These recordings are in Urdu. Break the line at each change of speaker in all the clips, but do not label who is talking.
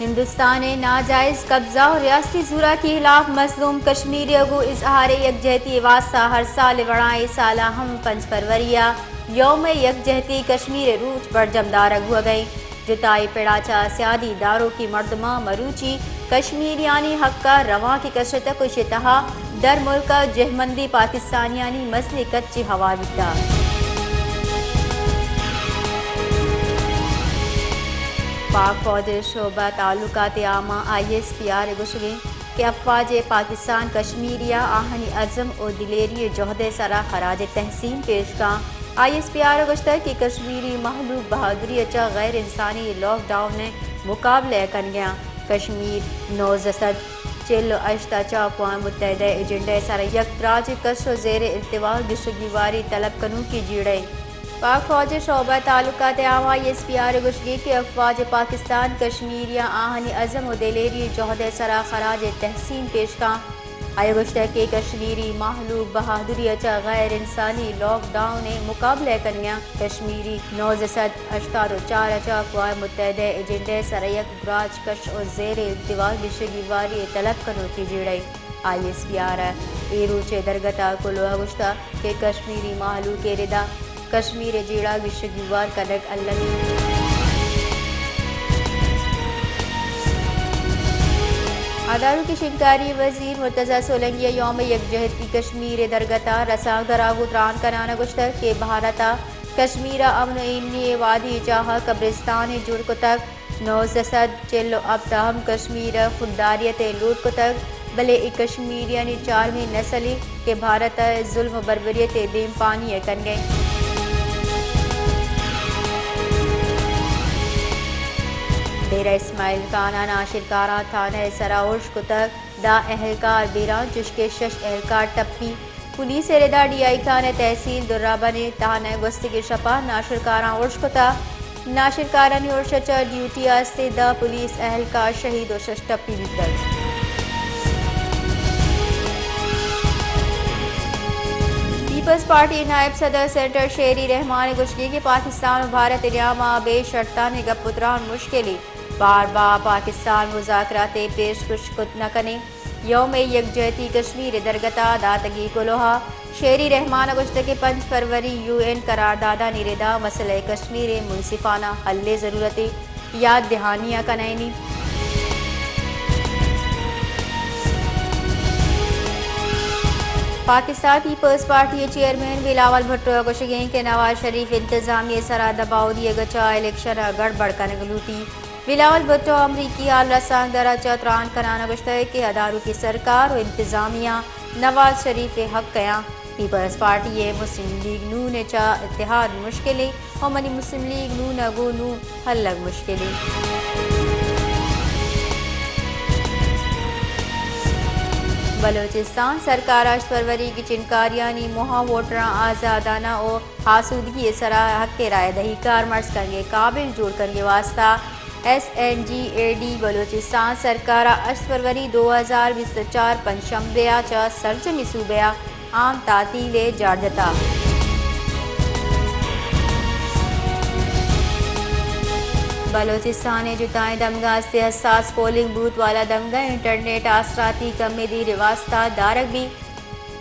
ہندوستان ناجائز قبضہ اور ریاستی زورا کے خلاف مظلوم کشمیریوں کو اظہار یکجہتی واسطہ ہر سال وڑائے سالہ ہم 5 فروریہ یوم یکجہتی کشمیر روچ برجم دارگ ہو گئی جتائی پڑاچا سیادی داروں کی مردمہ مروچی کشمیریانی حق کا رواں کی کشت کشتہا در ملک جہمندی پاکستانیانی مسئلے کچی حوالیتا پاک فوج شعبہ تعلقات عامہ ISPR گشگیں کہ افواج پاکستان کشمیریہ آہنی عزم و دلیری جہد سرا خراج تحسین پیش کا ISPR گشتہ کہ کشمیری محلوق بہادری اچھا غیر انسانی لاک ڈاؤن نے مقابلہ کن گیا کشمیر 948 چا اقوام متحدہ ایجنڈے سر یک براج کش و زیر التوا گشگی واری طلب کنو کی جیڑے پاک فوج شعبہ تعلقات عامہ ISPR گشگی کہ افواج پاکستان کشمیریہ آہنی عزم و دلیری جہد سرا خراج تحسین پیش کا آئے گشتہ کہ کشمیری محلوق بہادری اچھا غیر انسانی لاک ڈاؤن نے مقابلہ کرنیا کشمیری 984 اچھا اقوام متحدہ ایجنڈے سر یک براج کش و زیر التوا گشگی واری طلب کنو کی جیڑے ISPR ایروچے درگتا کلوہ گشتہ کہ کشمیری محلوق ردا کشمیر جیڑا گشگیوار کنک اللمی اداروں کی شنکاری وزیر مرتضی سولنگی یوم یکجہتی کشمیر درگتا رساں دراغو تران کنانا گشتر کے بھارتا کشمیر امن و ایمنی وادی چاہا قبرستان جڑ کو تک 940 اب تاہم کشمیر خودداریت لوٹ کو تک بلے ایک کشمیریانی 4ویں نسلی کے بھارت ظلم و بربریت دیم پانی کن گئے ڈیرہ اسماعیل کانا ناشر کارا تھانہ سراوش کو تک دا اہلکار بیران چشکے شش اہلکار ٹپی پولیس ردا DI خانہ تحصیل درابہ نے تھانہ گستگی شپا ناشر کارا ارش کو تک ناشر کارانی ارشچا ڈیوٹی آستے دا پولیس اہلکار شہید و شش ٹپی بیتر پیپلز پارٹی نائب صدر سینٹر شیری رحمان گشگی کے پاکستان و بھارت نیامہ بے شرطان گپتران مشکلی بار بار پاکستان مذاکرات پیش کش کت نہ کنے یوم یکجہتی کشمیر درگتا داتگی کلوہا شیری رحمان گشتہ کے 5 فروری UN قراردادہ نیردہ مسئلہ کشمیر منصفانہ حل ضرورت یاد دہانیہ کنائنی Pakistan People's Party chairman Bilawal Bhutto گشگیں کہ نواز شریف انتظامیہ سرا دباؤ دیے گچا الیکشن گڑبڑ کنگ لوٹی بلاول بھٹو امریکی آل رسان درا چتران کنانا گشتہ کہ اداروں کی سرکار و انتظامیہ نواز شریف حق کیا پیپلز پارٹی مسلم لیگ نو نے چا اتحاد مشکلی اور منی مسلم لیگ نو نگو نو حل لگ مشکلی بلوچستان سرکار 8 فروری کی چنکاریانی مہا ووٹراں آزادانہ و آسودگی سرا حق کے رائے دہی کار مرز کرنگے قابل جوڑ کرنگے واسطہ SNGAD بلوچستان سرکارہ 8 فروری 2024 پنجشنبہ چا سرجمی صوبہ عام تعطیل جارجتا بلوچستان جتائیں دمگاہ سے حساس پولنگ بوتھ والا دمگاہ انٹرنیٹ آسراتی کمی دی رواسطہ دارک بھی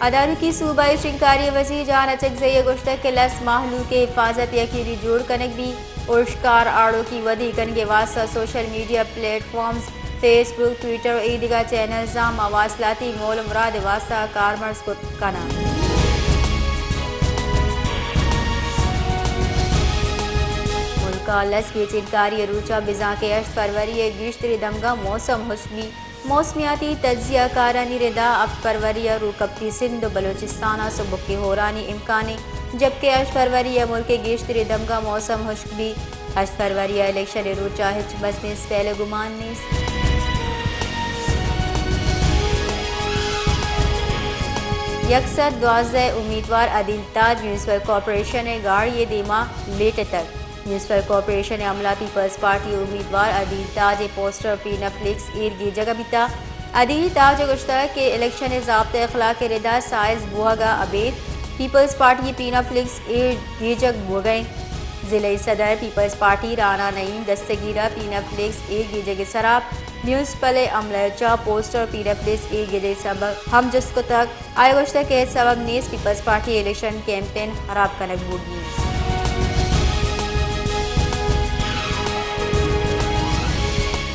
اداروں کی صوبائی شنکاری وزیر جان اچکزئی گشتہ کے لس محلوق کے حفاظت یقینی جوڑ کنک بھی ارشکار آڑوں کی ودی کنگے واسطہ social media platforms Facebook Twitter و ایدگاہ چینلز مواصلاتی مول مراد واسطہ کارمرز کو کنا لس کی چنکاری روچا بزاں کے 8 فروری گشتری دمگا موسم حسنی موسمیاتی تجزیہ کارانی ردا 8 فروری روکبتی سندھ بلوچستانہ صبح کے ہورانی امکانی جبکہ 8 فروری ملک گشتری دمگا موسم خشک بھی 8 فروری الیکشن روچا ہچ بزنس پہلے گمان نیس یکسر 12 امیدوار عدیل تاج میونسپل کارپوریشن گاڑی دیما لیٹ تک میونسپل کارپوریشن عملہ پیپلز پارٹی امیدوار عدیل تاج پوسٹر پینا فلکس ایرگی جگہ بیتا عدیل تاج گشتہ کے الیکشن ضابطہ اخلاق ردا سائز بوہگا عبید پیپلز پارٹی پینا فلکس ایرگی جگ بوگئیں ضلع صدر پیپلز پارٹی رانا نعیم دستگیرہ پینا فلیکس ایک گیجے سراب میونسپل عملہ چا پوسٹر پینا فلیکس ایک گیجے سبب ہم جس کو تک آئے گوشتہ کے سبب نیز پیپلز پارٹی الیکشن کیمپین خراب کنک بوگی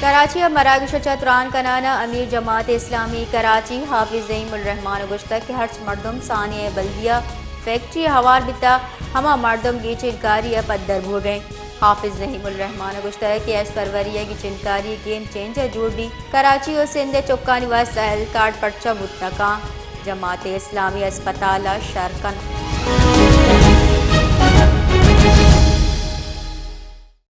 کراچی اب مراکش چتران کنانا امیر جماعت اسلامی کراچی حافظ نعیم الرحمان گشتہ کہ ہرچ مردم ثانیہ بلدیہ فیکٹری ہوار بتا ہما مردم کی چنکاری پدر بھو گئے حافظ نعیم الرحمان گشتہ کہ ایس پروریہ کی چنکاری گیم چینجر جوڑ دی کراچی و سندھ چکانی و سہل کارڈ پرچہ بتنکاں جماعت اسلامی اسپتال شرکن